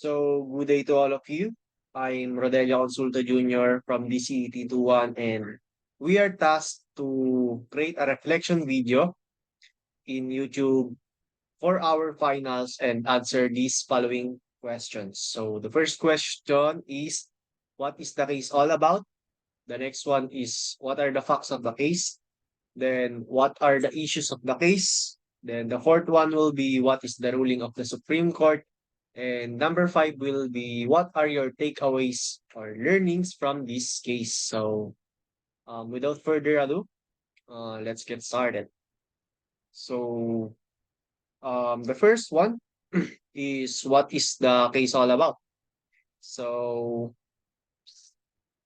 So, good day to all of you. I'm Rodello Consulta Jr. from DCET 21, and we are tasked to create a reflection video in YouTube for our finals and answer these following questions. So, the first question is, what is the case all about? The next one is, what are the facts of the case? Then, what are the issues of the case? Then, the fourth one will be, what is the ruling of the Supreme Court? And number five will be, what are your takeaways or learnings from this case? So, without further ado, let's get started. So, the first one is, what is the case all about? So,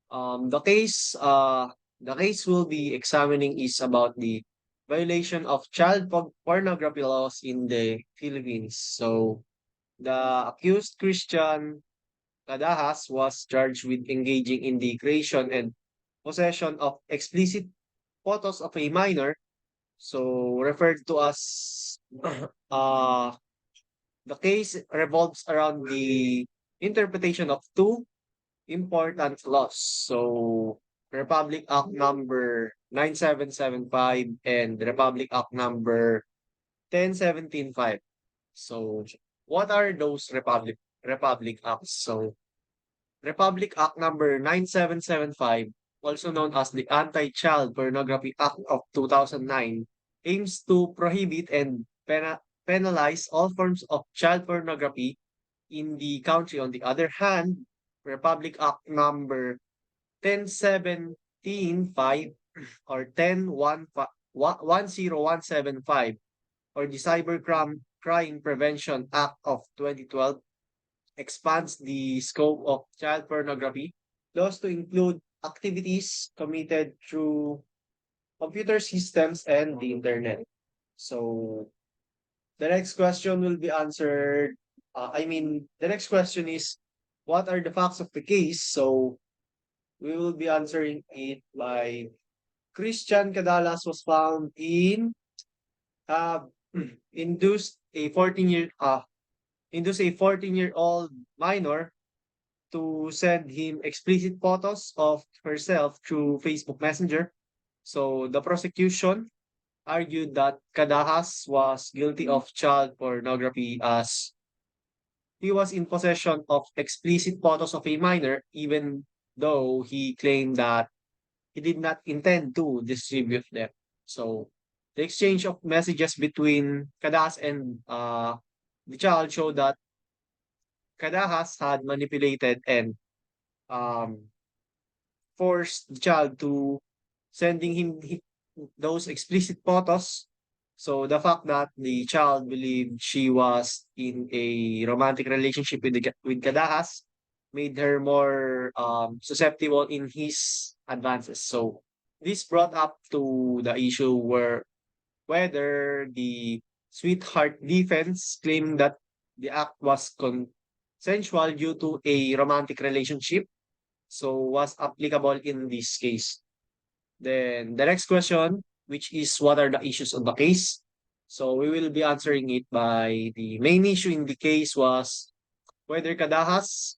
the case we'll be examining is about the violation of pornography laws in the Philippines. So, the accused Christian Cadahas was charged with engaging in the creation and possession of explicit photos of a minor, so referred to as uh, the case revolves around the interpretation of two important laws. So Republic Act number 9775 and Republic Act number 10175. So what are those Republic Acts? So Republic Act number 9775, also known as the Anti-Child Pornography Act of 2009, aims to prohibit and penalize all forms of child pornography in the country. On the other hand, Republic Act number 10175 or 10175 or the Crime Prevention Act of 2012 expands the scope of child pornography laws to include activities committed through computer systems and the internet. So the next question will be answered. The next question is, what are the facts of the case? So we will be answering it by Christian Cadalas was found in uh, induced a 14-year old minor to send him explicit photos of herself through Facebook Messenger. So the prosecution argued that Kadahas was guilty of child pornography as he was in possession of explicit photos of a minor, even though he claimed that he did not intend to distribute them. So the exchange of messages between Kadahas and the child showed that Kadahas had manipulated and um, forced the child to sending those explicit photos. So the fact that the child believed she was in a romantic relationship with Kadahas made her more susceptible in his advances. So this brought up to the issue whether the sweetheart defense claiming that the act was consensual due to a romantic relationship, so was applicable in this case. Then the next question, which is what are the issues of the case? So we will be answering it by the main issue in the case was whether Kadahas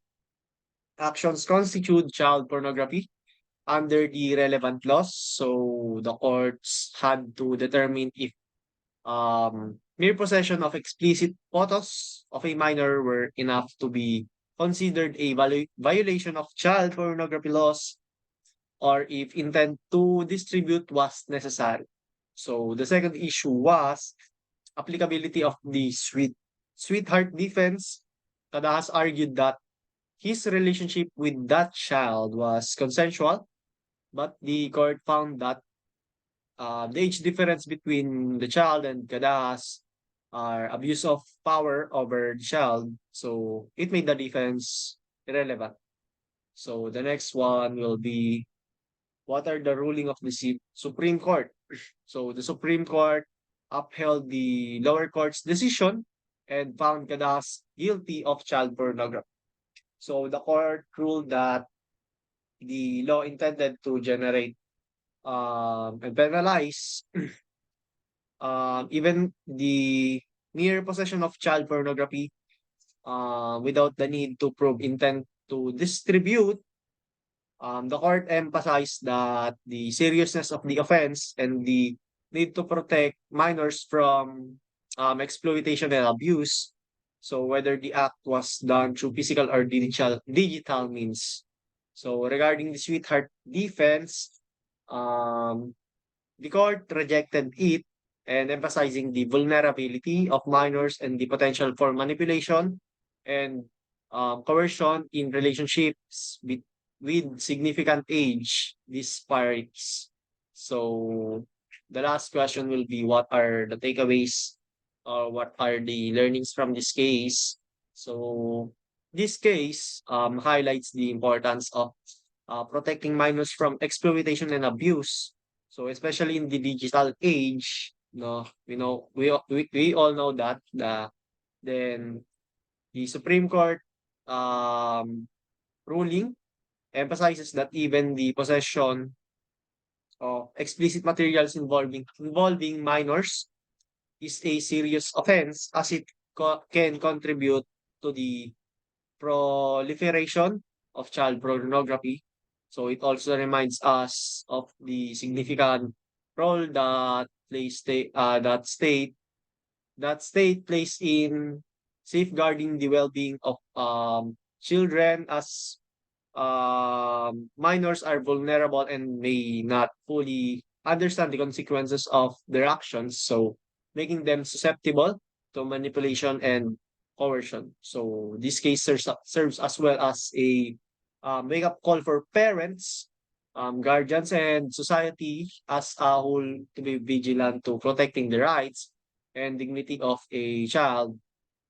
actions constitute child pornography under the relevant laws. So the courts had to determine if mere possession of explicit photos of a minor were enough to be considered a violation of child pornography laws or if intent to distribute was necessary. So the second issue was applicability of the sweetheart defense. Tada has argued that his relationship with that child was consensual, but the court found that the age difference between the child and Kada's are abuse of power over the child, so it made the defense irrelevant. So the next one will be what are the ruling of the Supreme Court? So the Supreme Court upheld the lower court's decision and found Kadas guilty of child pornography. So the court ruled that the law intended to generate and penalize even the mere possession of child pornography without the need to prove intent to distribute. The court emphasized that the seriousness of the offense and the need to protect minors from exploitation and abuse. So whether the act was done through physical or digital means. So regarding the sweetheart defense, um, the court rejected it and emphasizing the vulnerability of minors and the potential for manipulation and coercion in relationships with significant age disparities. So the last question will be, what are the takeaways or what are the learnings from this case? So this case highlights the importance of protecting minors from exploitation and abuse. So especially in the digital age, no, we all know that then the Supreme Court um, ruling emphasizes that even the possession of explicit materials involving minors is a serious offense as it can contribute to the proliferation of child pornography. So it also reminds us of the significant role that state plays in safeguarding the well-being of children as minors are vulnerable and may not fully understand the consequences of their actions, so making them susceptible to manipulation and coercion. So this case serves as well as a wake-up call for parents, guardians, and society as a whole to be vigilant to protecting the rights and dignity of a child,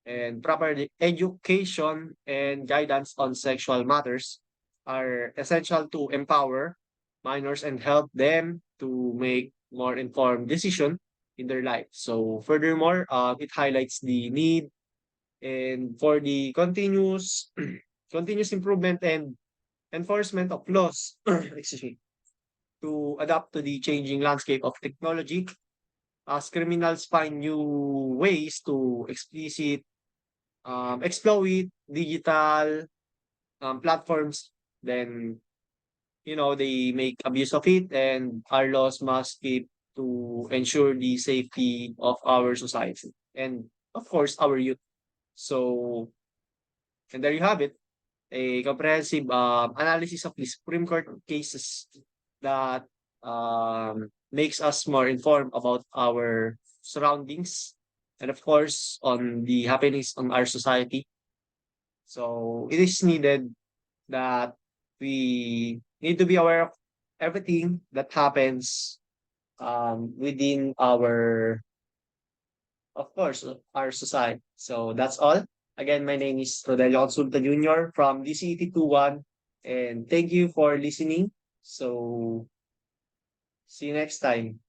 and proper education and guidance on sexual matters are essential to empower minors and help them to make more informed decision in their life. So furthermore, it highlights the need and for the continuous improvement and enforcement of laws, excuse me, to adapt to the changing landscape of technology as criminals find new ways to exploit digital platforms, then they make abuse of it, and our laws must keep to ensure the safety of our society and of course our youth. So, and there you have it, a comprehensive analysis of the Supreme Court cases that makes us more informed about our surroundings and of course on the happenings on our society. So it is needed that we need to be aware of everything that happens within our, of course, our society. So that's all. Again, my name is Rodello Consulta Jr. from DCET 21, and thank you for listening. So see you next time.